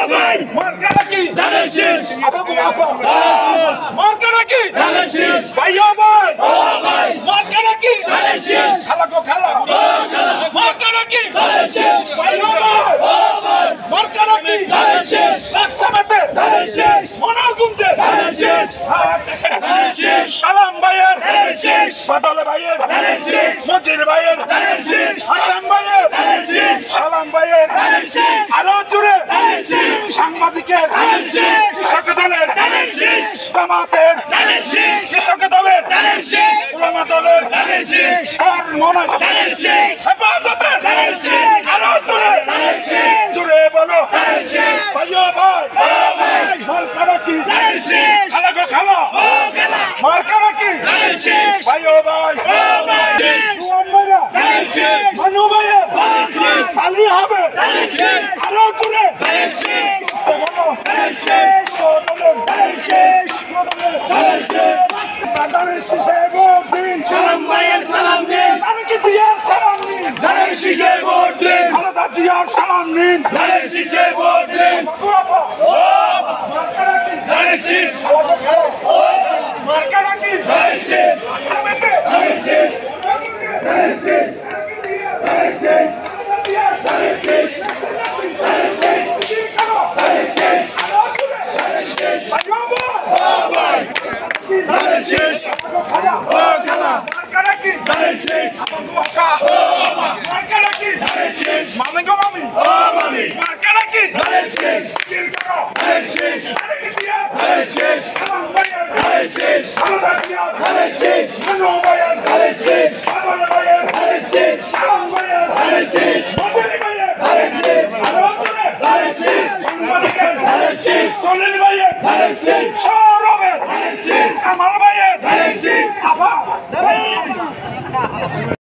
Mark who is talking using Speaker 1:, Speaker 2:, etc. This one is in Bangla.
Speaker 1: ভাই
Speaker 2: মার্কা নাকি
Speaker 1: ধানের শীষ
Speaker 2: আবু মুআফা মার্কা নাকি
Speaker 1: ধানের শীষ
Speaker 2: ভাই ও ভাই
Speaker 1: ভাই
Speaker 2: মার্কা নাকি
Speaker 1: ধানের শীষ
Speaker 2: খালা গো খালা মার্কা নাকি
Speaker 1: ধানের শীষ
Speaker 2: ভাই ও ভাই মার্কা নাকি
Speaker 1: ধানের শীষ
Speaker 2: রাস্তাঘাটে
Speaker 1: ধানের শীষ
Speaker 2: মনার গুঞ্জে
Speaker 1: ধানের শীষ ধানের শীষ
Speaker 2: সালাম ভাইয়ের
Speaker 1: ধানের শীষ
Speaker 2: বাদল ভাইয়ের
Speaker 1: ধানের শীষ
Speaker 2: মজির ভাইয়ের
Speaker 1: ধানের শীষ
Speaker 2: হাসান ভাইয়ের
Speaker 1: ধানের শীষ
Speaker 2: সালাম ভাইয়ের
Speaker 1: ধানের শীষ
Speaker 2: আরো জুড়ে
Speaker 1: ধানের শীষ
Speaker 2: সাংবাদিকের
Speaker 1: ধানের শীষ
Speaker 2: কৃষক দলের
Speaker 1: ধানের শীষ
Speaker 2: জামাতের
Speaker 1: ধানের শীষ
Speaker 2: কৃষক দলের
Speaker 1: ধানের শীষ
Speaker 2: উলামা দলের
Speaker 1: ধানের শীষ
Speaker 2: তার মনে
Speaker 1: ধানের শীষ
Speaker 2: হেফাজতের
Speaker 1: ধানের শীষ
Speaker 2: আরো জুড়ে
Speaker 1: ধানের শীষ
Speaker 2: জুড়ে বলো
Speaker 1: ধানের শীষ
Speaker 2: ভাইও ভাই
Speaker 1: ভাই
Speaker 2: মার্কা নাকি
Speaker 1: ধানের শীষ
Speaker 2: খালা গো খালা
Speaker 1: ও খেলা
Speaker 2: মার্কা নাকি
Speaker 1: ধানের শীষ
Speaker 2: ভাইও ভাই
Speaker 1: ভাই
Speaker 2: সুমন ভাইয়া
Speaker 1: ধানের শীষ
Speaker 2: মানু ভাইয়া
Speaker 1: ধানের শীষ
Speaker 2: আলী হবে
Speaker 1: ধানের শীষ
Speaker 2: আরো জুড়ে
Speaker 1: ধানের শীষ
Speaker 2: বলো
Speaker 1: ধানের শীষ ধানের শীষ ধানের শীষ
Speaker 2: বাজারের শীষে ভোট দিন
Speaker 1: সালাম ভাইয়ের সালাম দিন
Speaker 2: তারেকি জিয়ার সালাম নিন
Speaker 1: ধানের শীষে ভোট দিন
Speaker 2: খালেদা জিয়ার সালাম নিন
Speaker 1: ধানের শীষে ভোট দিন
Speaker 2: বাবুয়াপা মার্কা নাকি
Speaker 1: ধানের শীষ
Speaker 2: মার্কা নাকি
Speaker 1: ধানের শীষ ধানের শীষ ধানের শীষ ধানের শীষ ধানের শীষ ধানের শীষ ধানের শীষ ভাই ধানের শীষ ও খেলা
Speaker 2: মার্কা নাকি
Speaker 1: ধানের শীষ
Speaker 2: মার্কা নাকি
Speaker 1: ধানের শীষ
Speaker 2: মামি গো মামি
Speaker 1: ও মামি
Speaker 2: মার্কা নাকি
Speaker 1: ধানের শীষ
Speaker 2: জিল করো
Speaker 1: ধানের শীষ
Speaker 2: তারেকি জিয়া
Speaker 1: ধানের শীষ
Speaker 2: সালাম ভাইয়ের
Speaker 1: ধানের শীষ
Speaker 2: খালেদা জিয়ার
Speaker 1: ধানের শীষ
Speaker 2: মানু ভাইয়ের
Speaker 1: ধানের শীষ
Speaker 2: বাদল ভাইয়ের
Speaker 1: ধানের শীষ
Speaker 2: সালাম ভাইয়ের
Speaker 1: ধানের শীষ
Speaker 2: মজির ভাইয়ের
Speaker 1: ধানের শীষ
Speaker 2: আরো জুড়ে
Speaker 1: ধানের শীষ
Speaker 2: সাংবাদিকের
Speaker 1: ধানের শীষ
Speaker 2: সলিল ভাইয়ের
Speaker 1: ধানের শীষ
Speaker 2: সৌরভের
Speaker 1: ধানের শীষ
Speaker 2: কামাল ভাইয়ের
Speaker 1: ধানের শীষ
Speaker 2: আফা